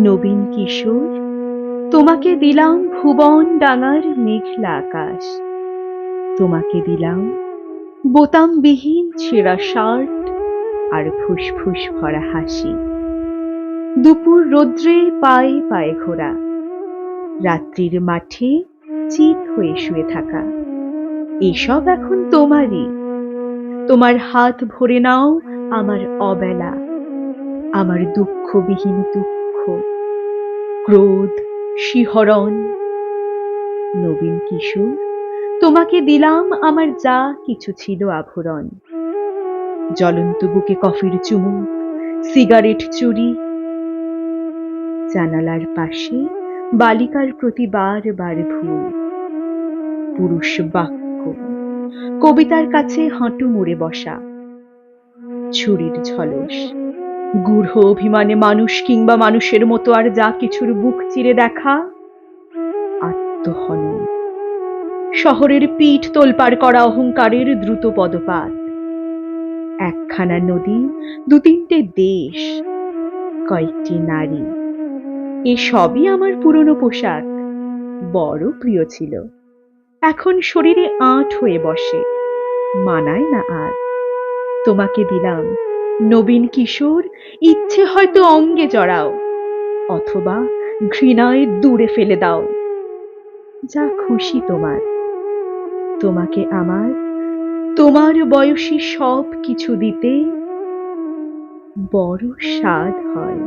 নবীন কিশোর, তোমাকে দিলাম ভুবন ডাঙার মেঘলা আকাশ, তোমাকে দিলাম বোতামবিহীন ছেঁড়া শার্ট আর ফুসফুস ভরা হাসি। দুপুর রৌদ্রে পায়ে পায়ে ঘোরা, রাত্রির মাঠে চিত হয়ে শুয়ে থাকা, এসব এখন তোমারই। তোমার হাত ভরে নাও আমার অবেলা, আমার দুঃখবিহীন দুঃখ, ক্রোধ, শিহরণ। নবীন কিশোর, তোমাকে দিলাম আমার যা কিছু ছিল আভরণ। জ্বলন্ত বুকে কফির চুমুক, সিগারেট চুরি, জানালার পাশে বালিকার প্রতি বার বার ভুল, পুরুষ বাক্য, কবিতার কাছে হাঁটু মুড়ে বসা, ছুরির ঝলস, গূঢ় অভিমানে মানুষ কিংবা মানুষের মতো আর যা কিছুর বুক চিরে দেখা, আত্মহনন, শহরের পিঠ তোলপাড় করা অহংকারের দ্রুত পদপাত, একখানা নদী, দু তিনটে দেশ, কয়েকটি নারী, এসবই আমার পুরনো পোশাক, বড় প্রিয় ছিল। এখন শরীরে আঁট হয়ে বসে, মানায় না আর। তোমাকে দিলাম নবীন কিশোর, ইচ্ছে হয়তো অঙ্গে জড়াও, অথবা ঘৃণায় দূরে ফেলে দাও, যা খুশি তোমার। তোমাকে আমার তোমার বয়সী সব কিছু দিতে বড় স্বাদ হয়।